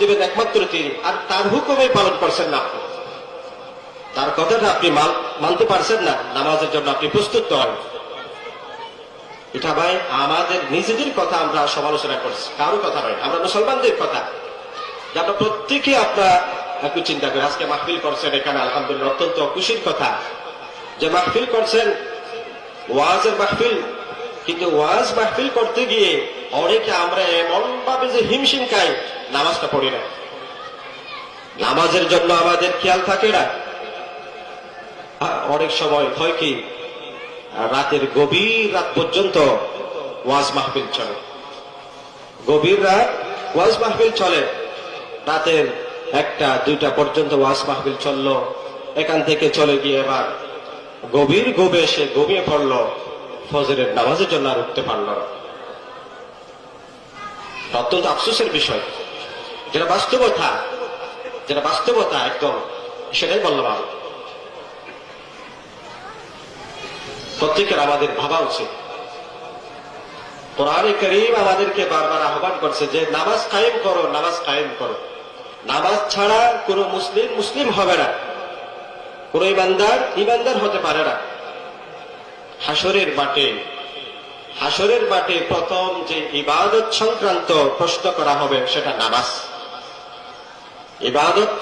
দিবেন একমাত্র তিনি, আর তার হুকুমে পালন করছেন না আপনি, তার কথাটা আপনি মানতে পারছেন না, নামাজের জন্য আপনি প্রস্তুত নন। এটা ভাই আমাদের নিজেদের কথা আমরা সমালোচনা করছি, কারো কথা নয়, আমরা মুসলমানদের কথা। যে আমরা প্রত্যেকে আপনার একটু চিন্তা করি, আজকে মাহফিল করছেন এখানে আলহামদুলিল্লাহ, অত্যন্ত খুশির কথা যে মাহফিল করছেন, ওয়াজের মাহফিল। কিন্তু ওয়াজ মাহফিল করতে গিয়ে অনেকে আমরা এমন ভাবে যে হিমশিম খাই, নামাজটা পড়ি না, নামাজের জন্য আমাদের খেয়াল থাকে না। অনেক সময় হয় কি, রাতের গভীর রাত পর্যন্ত ওয়াজ মাহফিল চলে, গভীর রাত ওয়াজ মাহফিল চলে, রাতের 1টা 2টা পর্যন্ত ওয়াজ মাহফিল চললো, এখান থেকে চলে গিয়ে এবার গভীর ঘুমে সে ঘুমিয়ে পড়লো, ফজরের নামাজের জন্য আর উঠতে পারল না। অত্যন্ত আফসোসের বিষয়, যেটা বাস্তবতা, যেটা বাস্তবতা একদম সেটাই বললাম আমি। প্রত্যেকের আমাদের ভাবা উচিত, কোরআনে কারীম আমাদেরকে বারবার আহ্বান করছে যে নামাজ কায়েম করো, নামাজ কায়েম করো। নামাজ ছাড়া কোন মুসলিম মুসলিম হবে না, কোন ইমানদার ইমানদার হতে পারে না। হাসরের মাঠে প্রথম যে ইবাদত সংক্রান্ত প্রশ্ন করা হবে সেটা নামাজ। ইবাদত,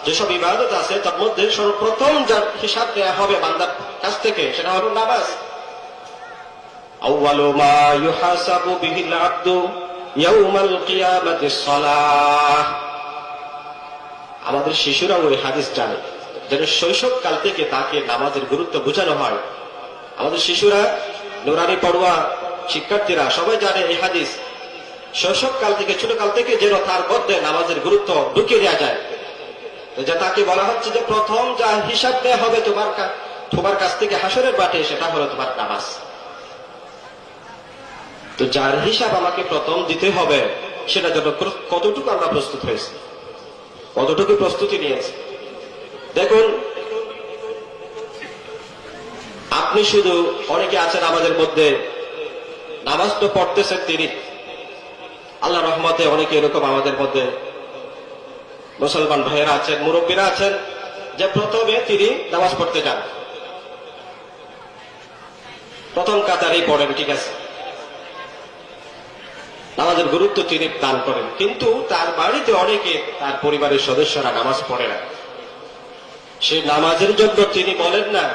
যেসব ইবাদত আছে তার মধ্যে সর্বপ্রথম যার হিসাব দেওয়া হবে বান্দার কাছ থেকে সেটা হলো নামাজ। আউয়ালু মা ইউহাসাবু বিহিল আবদু ইয়াউমাল কিয়ামাতিস সালাহ। আমাদের শিশুরা ওই হাদিস জানে, যেন শৈশব কাল থেকে তাকে নামাজের গুরুত্ব বোঝানো হয়। আমাদের শিশুরা, নুরানি পড়ুয়া শিক্ষার্থীরা সবাই জানে এই হাদিস। শৈশব কাল থেকে, ছোট কাল থেকে যেন তার মধ্যে নামাজের গুরুত্ব ঢুকিয়ে দেওয়া যায়। যে তাকে বলা হচ্ছে যে প্রথম যা হিসাব দেওয়া হবে তোমার কাছ থেকে হাসরের মাঠে সেটা হলো তোমার নামাজ। তো যার হিসাব আমাকে প্রথম দিতে হবে সেটা জন্য কতটুকু আমরা প্রস্তুত হয়েছি, কতটুকু প্রস্তুতি নিয়েছি। দেখুন, আপনি শুধু, অনেকে আছেন আমাদের মধ্যে নামাজ তো পড়তেছেন তিনি, আল্লাহ রহমতে অনেকে এরকম আমাদের মধ্যে মুসলমান ভাইয়েরা আছেন, মুরব্বীরা আছেন, যে প্রথমে তিনি নামাজ পড়তে যান, প্রথম কাতারেই পড়েন, ঠিক আছে, নামাজের গুরুত্ব তিনি দান করেন। কিন্তু তার বাড়িতে অনেকে, তার পরিবারের সদস্যরা নামাজ পড়ে না। সেই নামাজের জন্য তিনি বলেন না,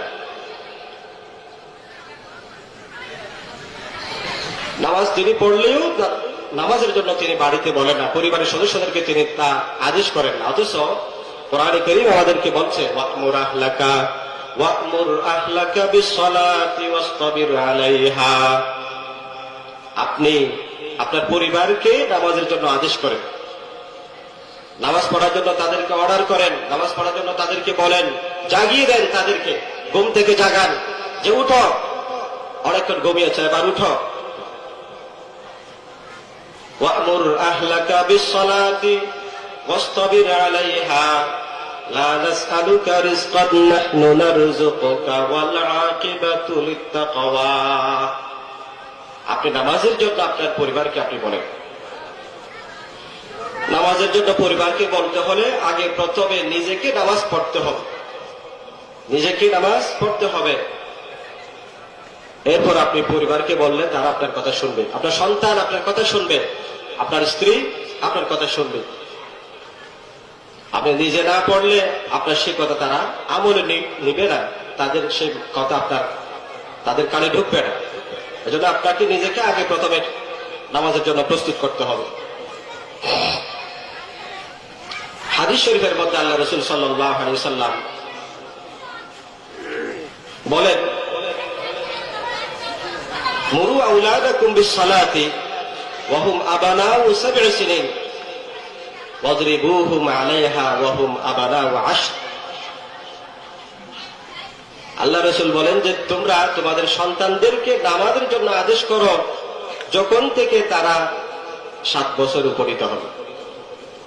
নামাজ তিনি পড়লেও নামাজের জন্য তিনি বাড়িতে বলেন না, পরিবারের সদস্যদেরকে তিনি তা আদেশ করেন না। অথচ কোরআনে কারীম আমাদেরকে বলছে ওয়া'মুর আহলাকা বিস-সালাতি ওয়াসতাবির আলাইহা। আপনি আপনার পরিবারকে নামাজের জন্য আদেশ করেন, নামাজ পড়ার জন্য তাদেরকে অর্ডার করেন, নামাজ পড়ার জন্য তাদেরকে বলেন, জাগিয়ে দেন, তাদেরকে ঘুম থেকে জাগান, যে উঠো, অনেকক্ষণ ঘুমিয়েছে, এবার উঠো। ওয়া'মুর আহলাকা বিস-সালাতি ওয়াসতাবির আলাইহা লা নাসআলুকা রিজকান নাহনু নারযুকুকা ওয়াল আকিবাতু লিত-তাকওয়া। আপনি নামাজের জন্য আপনার পরিবারকে আপনি বলেন। নামাজের জন্য পরিবারকে বলতে হলে আগে প্রথমে নিজেকে নামাজ পড়তে হবে, নিজেকে নামাজ পড়তে হবে। এরপর আপনি পরিবারকে বললে তারা আপনার কথা শুনবে, আপনার সন্তান আপনার কথা শুনবে, আপনার স্ত্রী আপনার কথা শুনবে। আপনি নিজে না পড়লে আপনার সেই কথা তারা আমলে নিবে না, তাদের সেই কথা তাদের কানে ঢুকবে না। এজন্য আপনাকে নিজেকে আগে প্রথমে নামাজের জন্য প্রস্তুত করতে হবে। হাদিস শরীফের মধ্যে আল্লাহ রাসূল সাল্লাল্লাহু আলাইহি ওয়াসাল্লাম বলেন, মুরু আওলাদাকুম বিস-সালাতি ওয়া হুম আবানাউ 7 সিনিন ওয়াদরিবুহুম আলাইহা ওয়া হুম আবানাউ 10। আল্লাহ রাসূল বলেন যে তোমরা তোমাদের সন্তানদেরকে নামাজের জন্য আদেশ করো যখন থেকে তারা 7 বছর উপনীত হবে।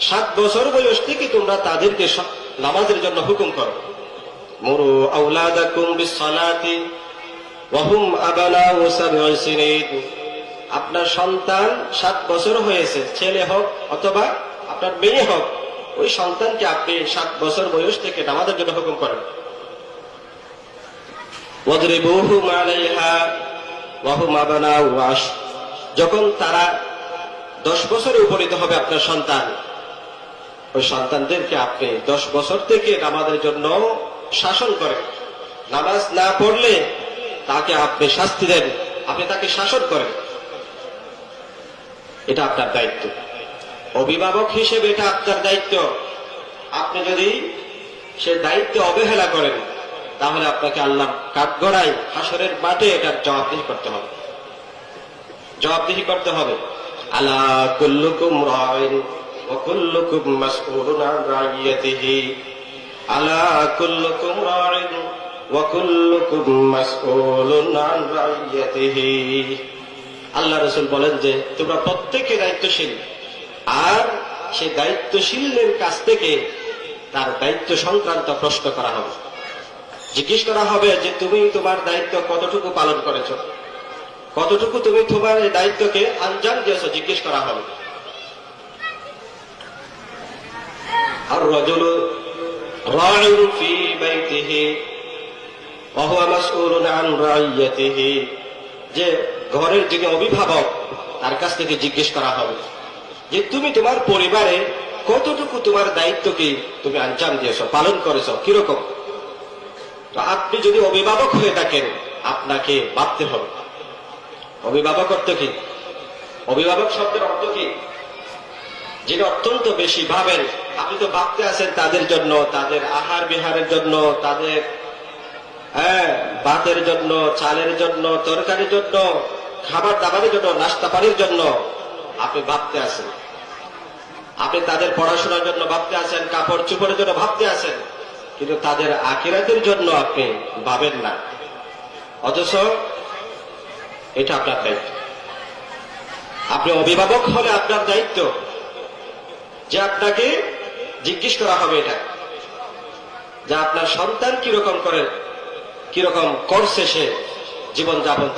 7 বছর বয়স থেকে তোমরা তাদেরকে নামাজের জন্য হুকুম করো। মুরু আওলাদাকুম বিস-সালাতি ওয়া হুম আবানাউ 7 সিনিন। আপনার সন্তান 7 বছর হয়েছে, ছেলে হোক অথবা আপনার মেয়ে হোক, ওই সন্তানকে আপনি 7 বছর বয়স থেকে নামাজের জন্য হুকুম করেন। ওয়াদরিবুহুম আলাইহা ওয়া হুম আবনাউ 10। যখন তারা 10 বছরে উপনীত হবে আপনার সন্তান, ওই সন্তানদেরকে আপনি 10 বছর থেকে নামাজের জন্য শাসন করেন। নামাজ না পড়লে তাকে আপনি শাস্তি দেন, আপনি তাকে শাসন করেন। এটা আপনার দায়িত্ব। অভিভাবক হিসেবে এটা আপনার দায়িত্ব। আপনি যদি সে দায়িত্ব অবহেলা করেন, তাহলে আপনাকে আল্লাহর কাঠগড়ায় হাসরের মাঠে এটার জবাবদিহি করতে হবে। জবাবদিহি করতে হবে। আলা কুল্লুকুম রাইন ওয়া কুল্লুকুম মাসউলুন আন রাইয়াতিহি। আলা কুল্লুকুম রাইন ওয়া কুল্লুকুম মাসউলুন আন রাইয়াতিহি। আল্লাহ রাসূল বলেন যে তোমরা প্রত্যেকে দায়িত্বশীল, আর সেই দায়িত্বশীলের কাছ থেকে তার দায়িত্ব সংক্রান্ত প্রশ্ন করা হবে। জিজ্ঞেস করা হবে যে তুমি তোমার দায়িত্ব কতটুকু পালন করেছো, কতটুকু তুমি তোমার এই দায়িত্বকে আঞ্জাম দিয়েছো, জিজ্ঞেস করা হবে। আর রাজুলু রাইন ফি বাইতিহি ওয়া হুয়া মাসউলুন আন রাইয়াতিহি। যে ঘরের যিনি অভিভাবক, তার কাছ থেকে জিজ্ঞেস করা হবে যে তুমি তোমার পরিবারে কতটুকু তোমার দায়িত্বকে তুমি আঞ্জাম দিয়েছো, পালন করেছো, কিরকম। তো আপনি যদি অভিভাবক হয়ে থাকেন, আপনাকে ভাবতে হবে অভিভাবক অর্থ কি। অভিভাবক শব্দের অর্থ কি? যিনি অত্যন্ত বেশি ভাবেন। আপনি তো ভাবতে আছেন তাদের জন্য, তাদের আহার বিহারের জন্য, তাদের ভাতের জন্য, চালের জন্য, তরকারির জন্য, খাবার দাবারের জন্য, নাস্তা পানির জন্য আপনি ভাবতে আছেন। আপনি তাদের পড়াশোনার জন্য ভাবতে আছেন, কাপড় চোপড়ের জন্য ভাবতে আছেন, কিন্তু তাদের আখিরাতের জন্য আপনি ভাবেন না। অথচ এটা আপনার দায়িত্ব। আপনি অভিভাবক হলে আপনার দায়িত্ব যে আপনাকে জিজ্ঞেস করা হবে এটা, যে আপনার সন্তান কিরকম করে, কিরকম করছে সে জীবনযাপন।